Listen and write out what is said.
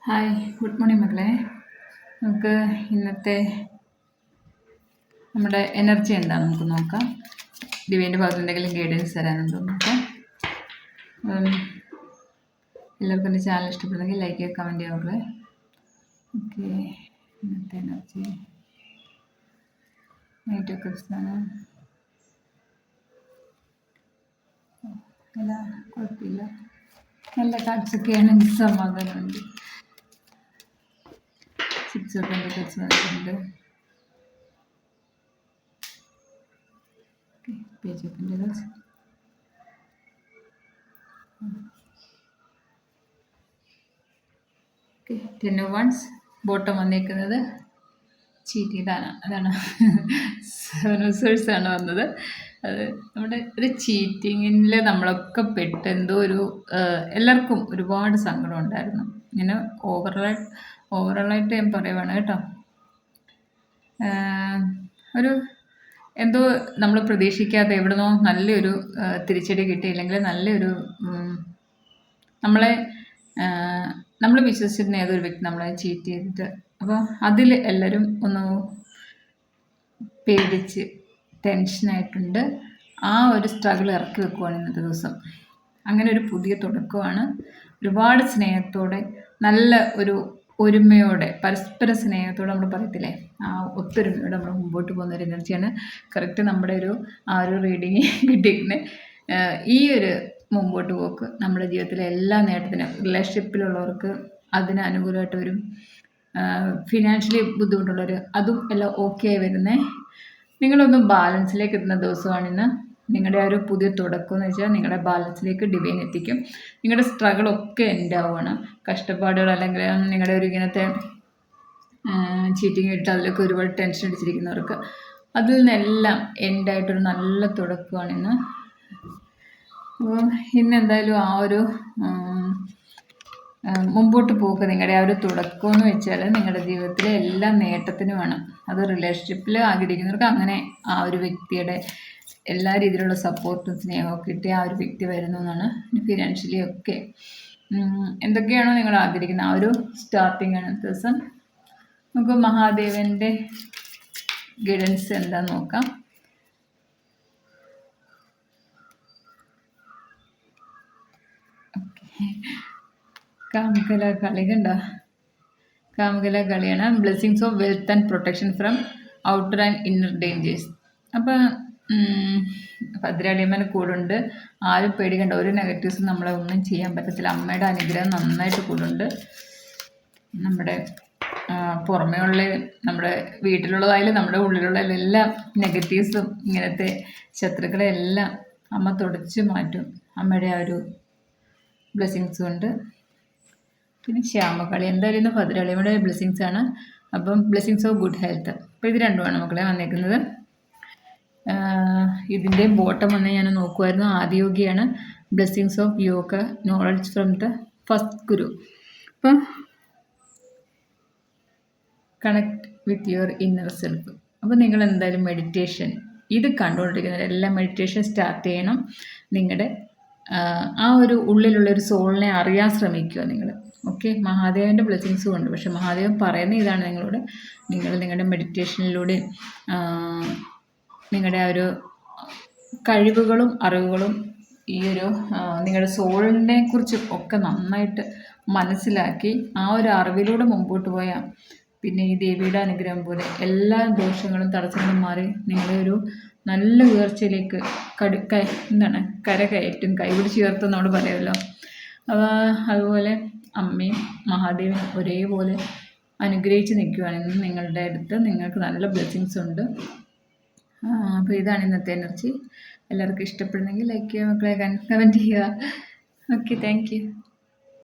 Hi, good morning മക്കളെ. നമുക്ക് ഇന്നത്തെ നമ്മുടെ എനർജി എന്താണെന്ന് നമുക്ക് നോക്കാം. ഡിവൈൻ്റെ ഭാഗത്ത് എന്തെങ്കിലും ഗൈഡൻസ് തരാനുണ്ടോ നോക്കാം. എല്ലാവർക്കും എൻ്റെ ചാനൽ ഇഷ്ടപ്പെടുന്നെങ്കിൽ ലൈക്ക് ചെയ്യുക, കമൻറ്റ് ചെയ്യുക മക്കളെ. ഓക്കെ, ഇന്നത്തെ എനർജി നൈറ്റൊക്കെ അല്ല കുഴപ്പമില്ല, നല്ല കാഴ്ചയൊക്കെയാണ്, സമാധാനമുണ്ട്. 6 of Pentacles വന്നിട്ടുണ്ട്. Page of Pentacles. 10 of Wands. Bottom വന്നേക്കുന്നത് ചീറ്റ് അതാണ് 7 of Swords ആണ് വന്നത്. അത് നമ്മുടെ ഒരു ചീറ്റിങ്ങിൽ നമ്മളൊക്കെ പെട്ട് എന്തോ ഒരു എല്ലാവർക്കും ഒരുപാട് സങ്കടം ഉണ്ടായിരുന്നു. ഇങ്ങനെ ഓവറോളായിട്ട് ഞാൻ പറയുവാണ് കേട്ടോ. ഒരു എന്തോ നമ്മൾ പ്രതീക്ഷിക്കാതെ എവിടുന്നോ നല്ലൊരു തിരിച്ചടി കിട്ടിയില്ലെങ്കിൽ നല്ലൊരു നമ്മൾ വിശ്വസിച്ചിരുന്ന ഏതൊരു വ്യക്തി നമ്മളെ ചീറ്റ് ചെയ്തിട്ട്, അപ്പോൾ അതിൽ എല്ലാവരും ഒന്ന് പേടിച്ച് ടെൻഷനായിട്ടുണ്ട്. ആ ഒരു സ്ട്രഗിൾ ഇറക്കി വെക്കുവാണ് ഇന്നത്തെ ദിവസം. അങ്ങനെ ഒരു പുതിയ തുടക്കമാണ്. ഒരുപാട് സ്നേഹത്തോടെ, നല്ല ഒരു ഒരുമയോടെ, പരസ്പര സ്നേഹത്തോടെ നമ്മൾ പറയത്തില്ലേ, ആ ഒത്തൊരുമയോടെ നമ്മൾ മുമ്പോട്ട് പോകുന്ന ഒരു എനർജിയാണ് കറക്റ്റ് നമ്മുടെ ആ ഒരു റീഡിങ് കിട്ടിയിരിക്കുന്നത്. ഈ ഒരു മുമ്പോട്ട് പോക്ക് നമ്മുടെ ജീവിതത്തിലെ എല്ലാ നേട്ടത്തിനും, റിലേഷൻഷിപ്പിലുള്ളവർക്ക് അതിന് അനുകൂലമായിട്ട് വരും. ഫിനാൻഷ്യലി ബുദ്ധിമുട്ടുള്ളവർ അതും എല്ലാം ഓക്കെ ആയി വരുന്നേ. നിങ്ങളൊന്ന് ബാലൻസിലേക്ക് എത്തുന്ന ദിവസമാണിന്ന്. നിങ്ങളുടെ ആ ഒരു പുതിയ തുടക്കം എന്ന് വെച്ചാൽ നിങ്ങളുടെ ബാലൻസിലേക്ക് ഡിവൈൻ എത്തിക്കും. നിങ്ങളുടെ സ്ട്രഗിളൊക്കെ എൻഡ് ആവുകയാണ്. കഷ്ടപ്പാടുകൾ അല്ലെങ്കിൽ നിങ്ങളുടെ ഒരു ഇങ്ങനത്തെ ചീറ്റിങ് ഇട്ട് അതിലൊക്കെ ഒരുപാട് ടെൻഷൻ അടിച്ചിരിക്കുന്നവർക്ക് അതിൽ നിന്നെല്ലാം എൻഡായിട്ടൊരു നല്ല തുടക്കമാണ് ഇന്ന്. അപ്പോൾ ഇന്ന് എന്തായാലും ആ ഒരു മുമ്പോട്ട് പോക്ക്, നിങ്ങളുടെ ആ ഒരു തുടക്കം എന്ന് വെച്ചാൽ നിങ്ങളുടെ ജീവിതത്തിലെ എല്ലാ നേട്ടത്തിനുമാണ്. അത് റിലേഷൻഷിപ്പിൽ ആഗ്രഹിക്കുന്നവർക്ക് അങ്ങനെ ആ ഒരു വ്യക്തിയുടെ എല്ലാ രീതിയിലുള്ള സപ്പോർട്ടും സ്നേഹമൊക്കെ കിട്ടി ആ ഒരു വ്യക്തി വരുന്നു എന്നാണ്. ഫിനാൻഷ്യലി ഒക്കെ എന്തൊക്കെയാണോ നിങ്ങൾ ആഗ്രഹിക്കുന്നത് ആ ഒരു സ്റ്റാർട്ടിങ് ആണ് ദിവസം. നമുക്ക് മഹാദേവൻ്റെ ഗൈഡൻസ് എന്താന്ന് നോക്കാം. കാമകല കളി കണ്ടോ? കാമകല കളിയാണ്. Blessings of wealth and protection from outer and inner dangers. അപ്പം ഭദ്രാളിയമ്മൻ കൂടുണ്ട്. ആരും പേടിക്കണ്ട, ഒരു നെഗറ്റീവ്സും നമ്മളെ ഒന്നും ചെയ്യാൻ പറ്റത്തില്ല. അമ്മയുടെ അനുഗ്രഹം നന്നായിട്ട് കൂടുണ്ട്. നമ്മുടെ പുറമേ ഉള്ള നമ്മുടെ വീട്ടിലുള്ളതായാലും നമ്മുടെ ഉള്ളിലുള്ളതായാലും എല്ലാം നെഗറ്റീവ്സും ഇങ്ങനത്തെ ശത്രുക്കളെ എല്ലാം അമ്മ തുടച്ച് മാറ്റും. അമ്മയുടെ ആ ഒരു ബ്ലെസ്സിങ്സും ഉണ്ട്. പിന്നെ ശ്യാമകളി എന്തായാലും ഇന്ന് ഭദ്രാളിയമ്മയുടെ ബ്ലെസ്സിങ്സാണ്. അപ്പം ബ്ലെസ്സിങ്സ് ഓഫ് ഗുഡ് ഹെൽത്ത്. അപ്പോൾ ഇത് രണ്ടുമാണ് മക്കളെ വന്നേക്കുന്നത്. ഇതിൻ്റെ ബോട്ടം വന്ന് ഞാൻ നോക്കുമായിരുന്നു. ആദിയോഗിയാണ്. Blessings of yoga, knowledge from the first guru. അപ്പം connect with your inner self. അപ്പോൾ നിങ്ങൾ എന്തായാലും മെഡിറ്റേഷൻ ഇത് കണ്ടുകൊണ്ടിരിക്കുന്നവരെല്ലാം മെഡിറ്റേഷൻ സ്റ്റാർട്ട് ചെയ്യണം. നിങ്ങളുടെ ആ ഒരു ഉള്ളിലുള്ളൊരു സോളിനെ അറിയാൻ ശ്രമിക്കുക നിങ്ങൾ. ഓക്കെ, മഹാദേവൻ്റെ ബ്ലെസ്സിങ്സും ഉണ്ട്. പക്ഷെ മഹാദേവൻ പറയുന്ന ഇതാണ് നിങ്ങളോട്, നിങ്ങൾ നിങ്ങളുടെ മെഡിറ്റേഷനിലൂടെ നിങ്ങളുടെ ആ ഒരു കഴിവുകളും അറിവുകളും ഈ ഒരു നിങ്ങളുടെ സോളിനെ കുറിച്ച് ഒക്കെ നന്നായിട്ട് മനസ്സിലാക്കി ആ ഒരു അറിവിലൂടെ മുമ്പോട്ട് പോയാൽ പിന്നെ ഈ ദേവിയുടെ അനുഗ്രഹം പോലെ എല്ലാ ദോഷങ്ങളും തടസ്സങ്ങളും മാറി നിങ്ങളെ ഒരു നല്ല ഉയർച്ചയിലേക്ക് കരകയറ്റും. കൈപിടിച്ച് ഉയർത്തും നമ്മൾ പറയുമല്ലോ. അതുപോലെ അമ്മയും മഹാദേവനും ഒരേപോലെ അനുഗ്രഹിച്ച് നിൽക്കുകയാണെങ്കിൽ നിങ്ങളുടെ അടുത്ത് നിങ്ങൾക്ക് നല്ല ബ്ലെസ്സിങ്സ് ഉണ്ട്. അപ്പോൾ ഇതാണ് ഇന്നത്തെ എനർജി. എല്ലാവർക്കും ഇഷ്ടപ്പെടുന്നെങ്കിൽ ലൈക്ക് ചെയ്യുക മക്കളെ, കമൻറ്റ് ചെയ്യുക. Okay, thank you.